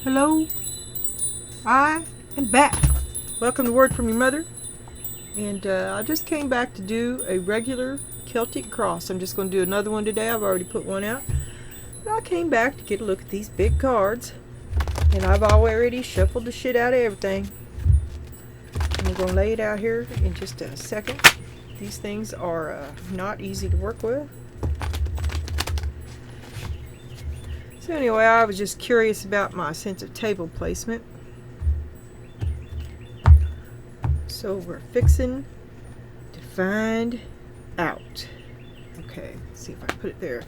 Hello, I am back. Welcome to Word from Your Mother. And I just came back to do a regular Celtic cross. I'm just going to do another one today. I've already put one out. But I came back to get a look at these big cards. And I've already shuffled the shit out of everything. I'm going to lay it out here in just a second. These things are not easy to work with. So anyway, I was just curious about my sense of table placement. So we're fixing to find out. Okay, let's see if I put it there.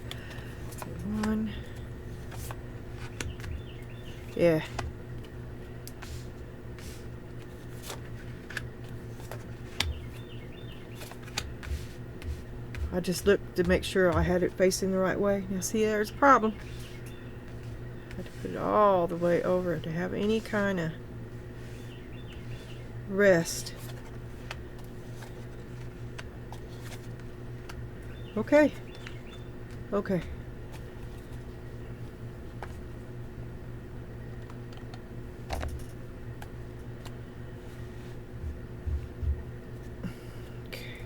One. Yeah. I just looked to make sure I had it facing the right way. Now see, there's a problem. I had to put it all the way over to have any kind of rest. Okay. Okay.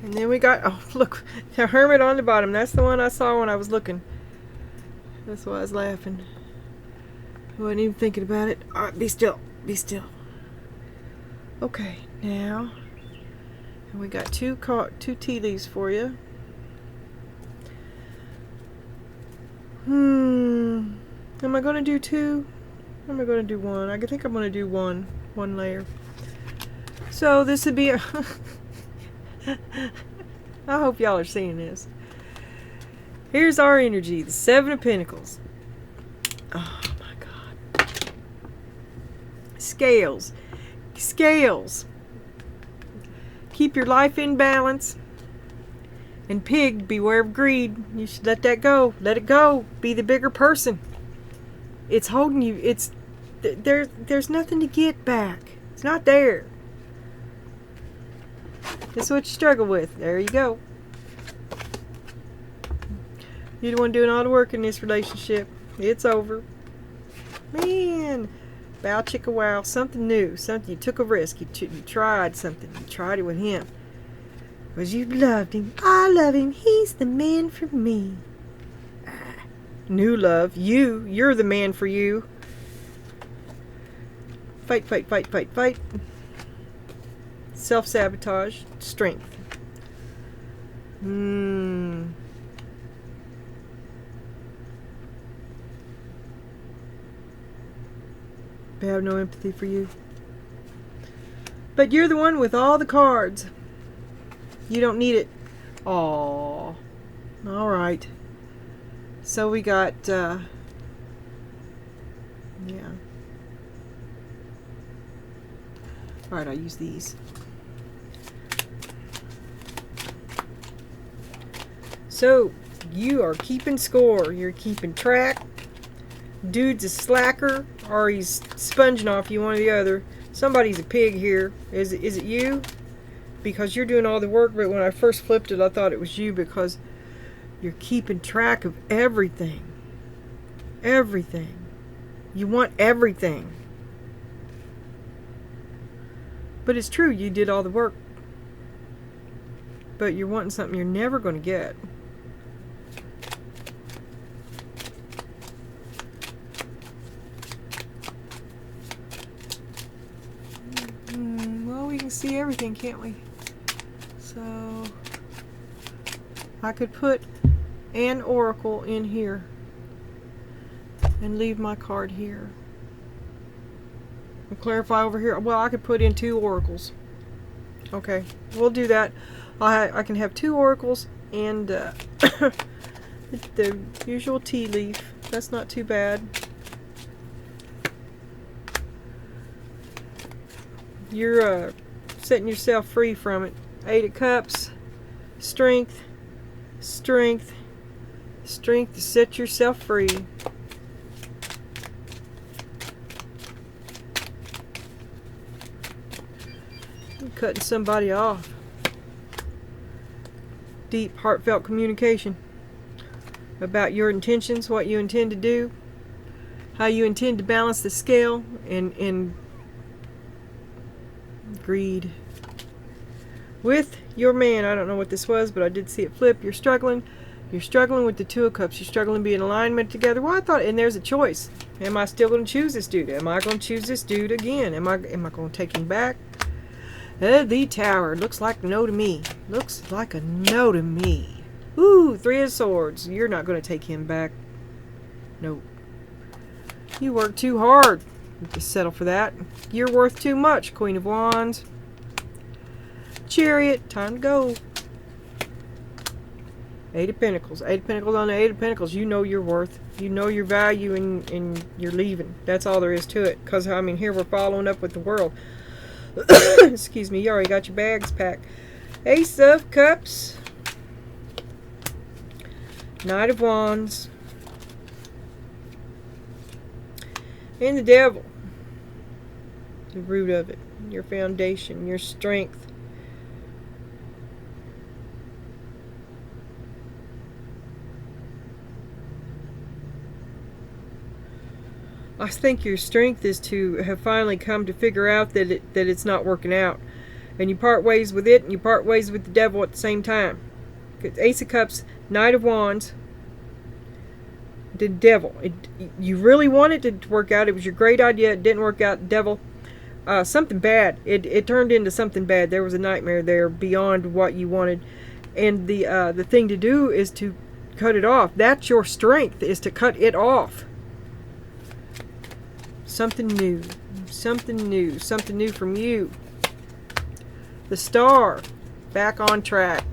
And then we got, oh look, the hermit on the bottom. That's the one I saw when I was looking. That's why I was laughing. I wasn't even thinking about it. All right, be still. Be still. Okay, now, and we got two tea leaves for you. Am I going to do two? Or am I going to do one? I think I'm going to do one layer. So this would be a... I hope y'all are seeing this. Here's our energy, the Seven of Pentacles. Oh my God. Scales. Scales. Keep your life in balance. And Pig, beware of greed. You should let that go. Let it go. Be the bigger person. It's holding you. It's there's nothing to get back. It's not there. That's what you struggle with. There you go. You're the one doing all the work in this relationship. It's over. Man. Bow chicka wow. Something new. Something you took a risk. You tried something. You tried it with him. Because you loved him. I love him. He's the man for me. New love. You're the man for you. Fight, fight, fight, fight, fight. Self-sabotage. Strength. I have no empathy for you. But you're the one with all the cards. You don't need it. Aww. Alright. So we got, yeah. Alright, I'll use these. So, you are keeping score. You're keeping track. Dude's a slacker, or he's sponging off you, one or the other. Somebody's a pig here. Is it you? Because you're doing all the work, but when I first flipped it, I thought it was you because you're keeping track of everything. Everything. You want everything. But it's true, you did all the work. But you're wanting something you're never going to get. Well, we can see everything, can't we? So, I could put an oracle in here and leave my card here. And clarify over here. Well, I could put in two oracles. Okay, we'll do that. I can have two oracles and the usual tea leaf. That's not too bad. You're setting yourself free from it. Eight of Cups. Strength. Strength. Strength to set yourself free. You're cutting somebody off. Deep, heartfelt communication about your intentions, what you intend to do. how you intend to balance the scale, and greed. With your man, I don't know what this was, but I did see it flip. You're struggling. You're struggling with the Two of Cups. You're struggling to be in alignment together. Well, I thought, and there's a choice. Am I still going to choose this dude? Am I going to choose this dude again? Am I going to take him back? The Tower. Looks like a no to me. Looks like a no to me. Ooh, Three of Swords. You're not going to take him back. Nope. You work too hard to settle for that. You're worth too much, Queen of Wands. Chariot. Time to go. Eight of Pentacles. Eight of Pentacles on the Eight of Pentacles. You know your worth. You know your value, and you're leaving. That's all there is to it. Because, I mean, here we're following up with the World. Excuse me. You already got your bags packed. Ace of Cups. Knight of Wands. And the Devil. The root of it. Your foundation. Your strength. I think your strength is to have finally come to figure out that it's not working out. And you part ways with it, and you part ways with the Devil at the same time. Ace of Cups, Knight of Wands, the Devil. You really wanted it to work out. It was your great idea. It didn't work out. Devil. Something bad. It turned into something bad. There was a nightmare there beyond what you wanted. And the thing to do is to cut it off. That's your strength, is to cut it off. Something new. Something new. Something new from you. The Star. Back on track.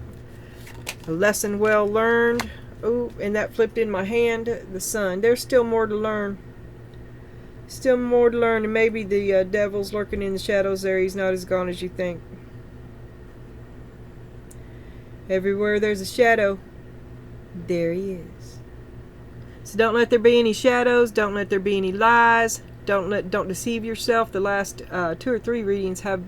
A lesson well learned. Oh, and that flipped in my hand. The Sun. There's still more to learn. Still more to learn. And maybe the Devil's lurking in the shadows there. He's not as gone as you think. Everywhere there's a shadow, there he is. So don't let there be any shadows. Don't let there be any lies. Don't deceive yourself. The last 2 or 3 readings have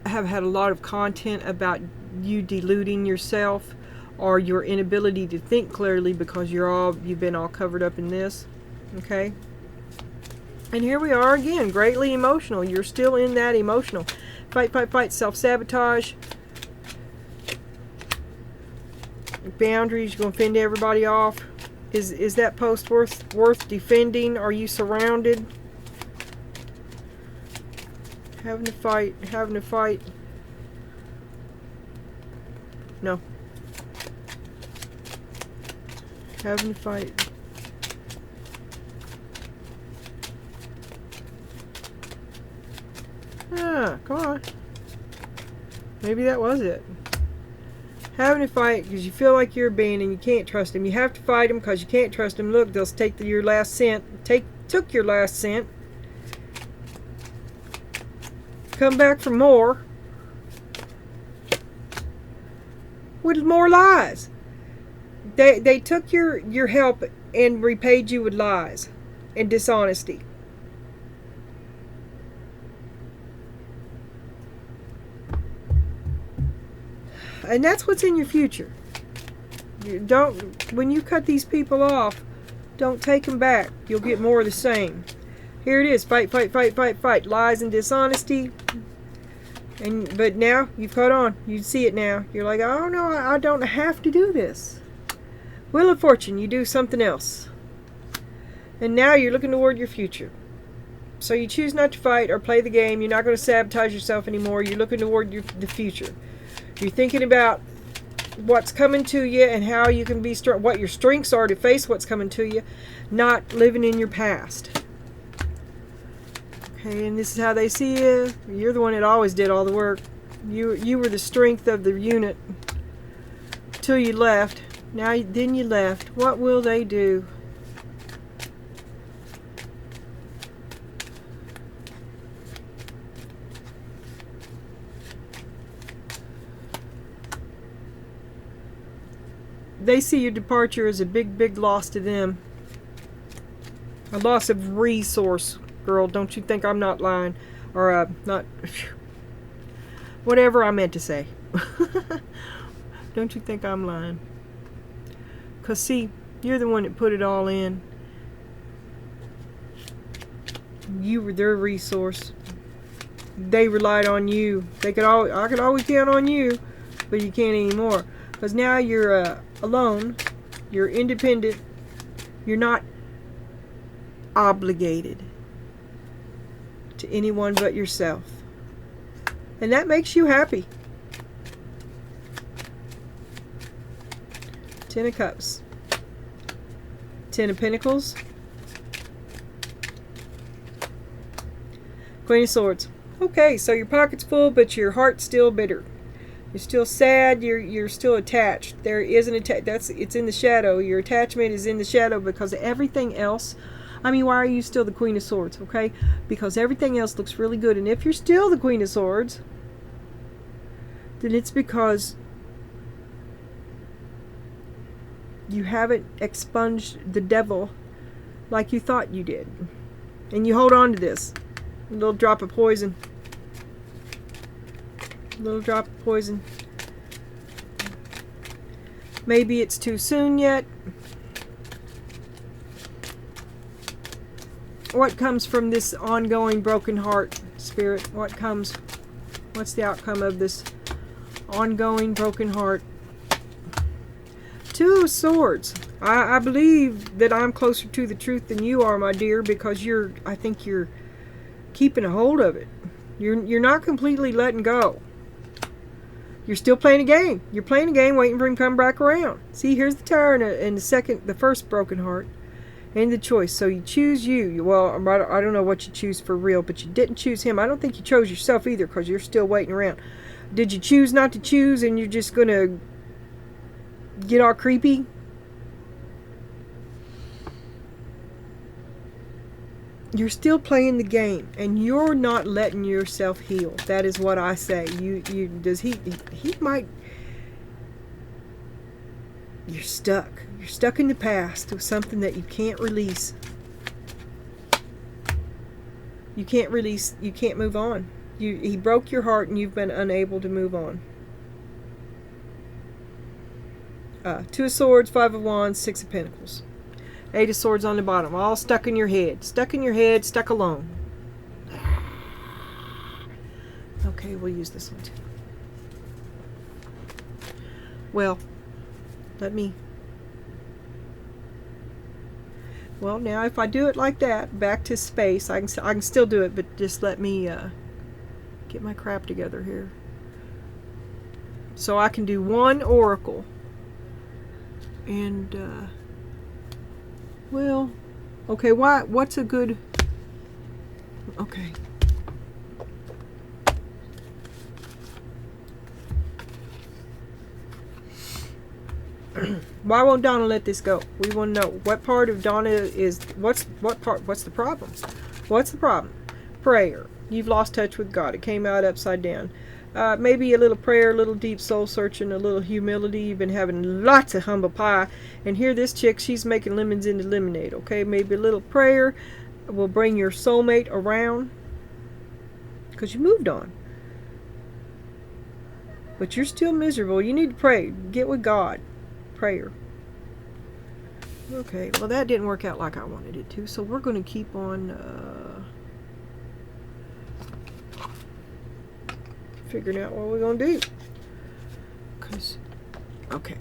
had a lot of content about you deluding yourself or your inability to think clearly because you've been all covered up in this. Okay? And here we are again, greatly emotional. You're still in that emotional. Fight, fight, fight, self-sabotage. Boundaries, you're going to fend everybody off. Is that post worth defending? Are you surrounded? Having to fight. Having to fight. No. Having to fight. Ah, come on. Maybe that was it. Having to fight because you feel like you're a being and you can't trust them. You have to fight them because you can't trust them. Look, they'll take your last cent. Took your last cent. Come back for more. With more lies. They took your help and repaid you with lies and dishonesty. And that's what's in your future. When you cut these people off, don't take them back. You'll get more of the same. Here it is. Fight, fight, fight, fight, fight. Lies and dishonesty. But now you've caught on. You see it now. You're like, oh no, I don't have to do this. Wheel of Fortune, you do something else. And now you're looking toward your future. So you choose not to fight or play the game. You're not going to sabotage yourself anymore. You're looking toward the future. You're thinking about what's coming to you and how you can be strong, what your strengths are to face what's coming to you, not living in your past. Okay, and this is how they see you. You're the one that always did all the work. You were the strength of the unit till you left. Then you left. What will they do? They see your departure as a big, big loss to them. A loss of resource, girl. Don't you think I'm not lying? Or, not... Whatever I meant to say. Don't you think I'm lying? Because, see, you're the one that put it all in. You were their resource. They relied on you. I could always count on you, but you can't anymore. Because now you're alone. You're independent. You're not obligated to anyone but yourself. And that makes you happy. 10 of Cups. 10 of Pentacles. Queen of Swords. Okay, so your pocket's full, but your heart's still bitter. You're still sad. You're still attached. There is an it's in the shadow. Your attachment is in the shadow because everything else. I mean, why are you still the Queen of Swords? Okay, because everything else looks really good. And if you're still the Queen of Swords, then it's because you haven't expunged the devil like you thought you did, and you hold on to this. A little drop of poison. A little drop of poison. Maybe it's too soon yet. What comes from this ongoing broken heart, Spirit? What comes? What's the outcome of this ongoing broken heart? 2 of Swords. I believe that I'm closer to the truth than you are, my dear, because I think you're keeping a hold of it. You're not completely letting go. You're still playing a game. You're playing a game, waiting for him to come back around. See, here's the Tower and the first broken heart, and the choice. So you choose you. Well, I don't know what you choose for real, but you didn't choose him. I don't think you chose yourself either, because you're still waiting around. Did you choose not to choose, and you're just gonna get all creepy? You're still playing the game, and you're not letting yourself heal. That is what I say. He might. You're stuck. You're stuck in the past with something that you can't release. You can't release. You can't move on. He broke your heart, and you've been unable to move on. 2 of Swords, 5 of Wands, 6 of Pentacles. 8 of Swords on the bottom, all stuck in your head. Stuck in your head, stuck alone. Okay, we'll use this one too. Well, well, now if I do it like that, back to space, I can still do it, but just let me get my crap together here. So I can do one oracle. And, well, okay, what's a good, okay. Why won't Donna let this go? We want to know what part of Donna is, what's the problem? What's the problem? Prayer. You've lost touch with God. It came out upside down. Maybe a little prayer, a little deep soul searching, a little humility. You've been having lots of humble pie. And here this chick, she's making lemons into lemonade, okay? Maybe a little prayer will bring your soulmate around. Because you moved on. But you're still miserable. You need to pray. Get with God. Prayer. Okay, well that didn't work out like I wanted it to. So we're going to keep on... figuring out what we're gonna do, cause okay,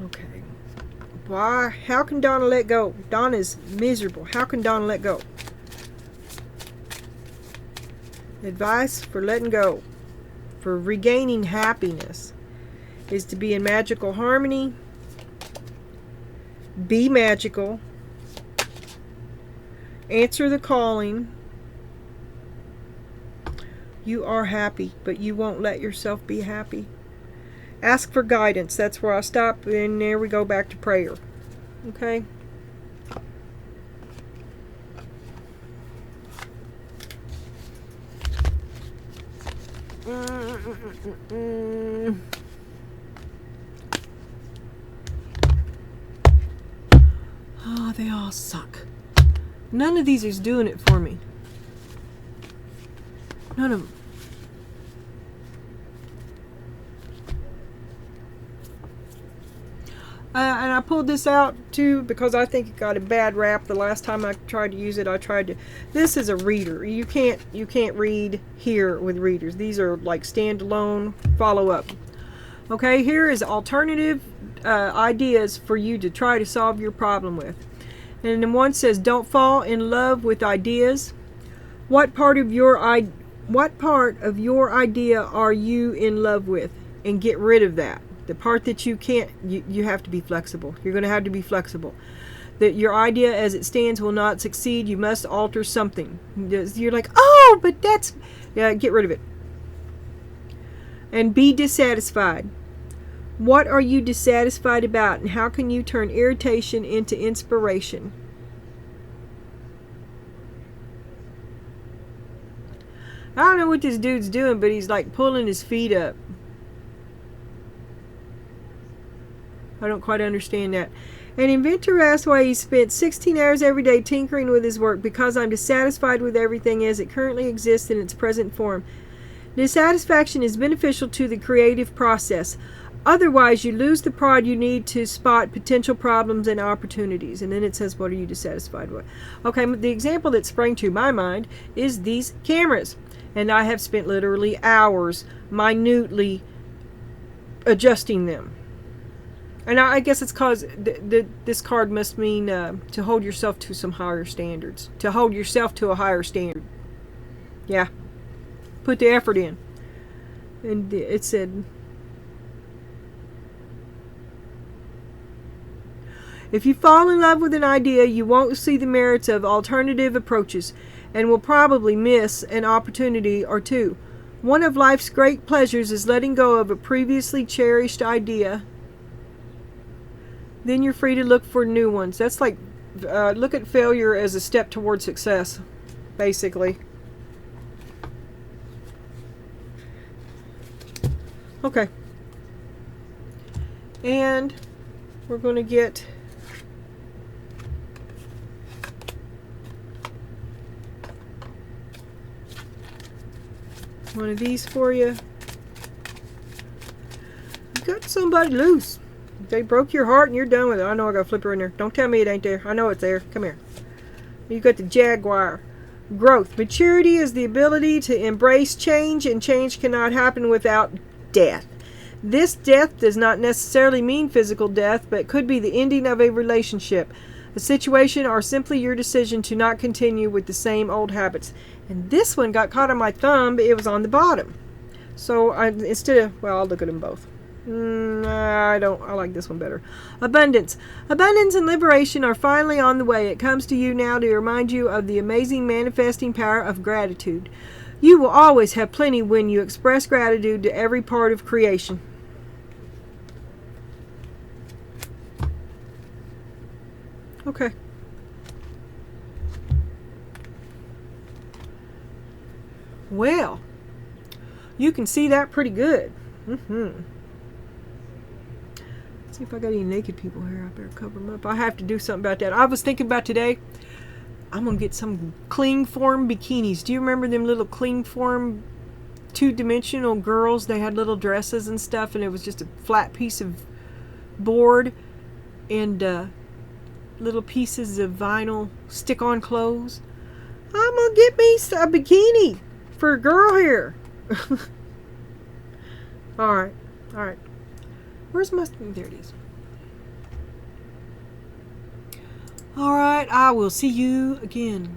okay. Why? How can Donna let go? Donna's miserable. How can Donna let go? Advice for letting go. For regaining happiness is to be in magical harmony, be magical, answer the calling. You are happy, but you won't let yourself be happy. Ask for guidance. That's where I stop, and there we go back to prayer. Okay? Oh, they all suck. None of these is doing it for me. None of them. And I pulled this out too because I think it got a bad rap the last time I tried to use it. This is a reader. You can't read here with readers. These are like standalone follow-up. Okay, here is alternative ideas for you to try to solve your problem with. And then one says, don't fall in love with ideas. What part of your idea are you in love with? And get rid of that. The part that you can't, you have to be flexible. You're going to have to be flexible. That your idea as it stands will not succeed. You must alter something. You're like, oh, but that's, yeah, get rid of it. And be dissatisfied. What are you dissatisfied about, and how can you turn irritation into inspiration? I don't know what this dude's doing, but he's like pulling his feet up. I don't quite understand that. An inventor asked why he spent 16 hours every day tinkering with his work. Because I'm dissatisfied with everything as it currently exists in its present form. Dissatisfaction is beneficial to the creative process. Otherwise, you lose the pride you need to spot potential problems and opportunities. And then it says, what are you dissatisfied with? Okay, the example that sprang to my mind is these cameras. And I have spent literally hours minutely adjusting them. And I guess it's because this card must mean to hold yourself to some higher standards. To hold yourself to a higher standard. Yeah. Put the effort in. And it said, if you fall in love with an idea, you won't see the merits of alternative approaches and will probably miss an opportunity or two. One of life's great pleasures is letting go of a previously cherished idea. Then you're free to look for new ones. That's like, look at failure as a step toward success, basically. Okay. And we're going to get one of these for you. You got somebody loose. They broke your heart and you're done with it. I know I got a flipper in there. Don't tell me it ain't there. I know it's there. Come here. You got the Jaguar. Growth. Maturity is the ability to embrace change, and change cannot happen without death. This death does not necessarily mean physical death, but could be the ending of a relationship, a situation, or simply your decision to not continue with the same old habits. And this one got caught on my thumb, but it was on the bottom. So instead of, well, I'll look at them both. I like this one better. Abundance. Abundance and liberation are finally on the way. It comes to you now to remind you of the amazing manifesting power of gratitude. You will always have plenty when you express gratitude to every part of creation. Okay. Well, you can see that pretty good. Let's see if I got any naked people here. I better cover them up. I have to do something about that. I was thinking about today, I'm going to get some cling form bikinis. Do you remember them little cling form two-dimensional girls? They had little dresses and stuff, and it was just a flat piece of board and little pieces of vinyl stick-on clothes. I'm going to get me a bikini for a girl here. Alright. Alright. Where's my... There it is. Alright, I will see you again.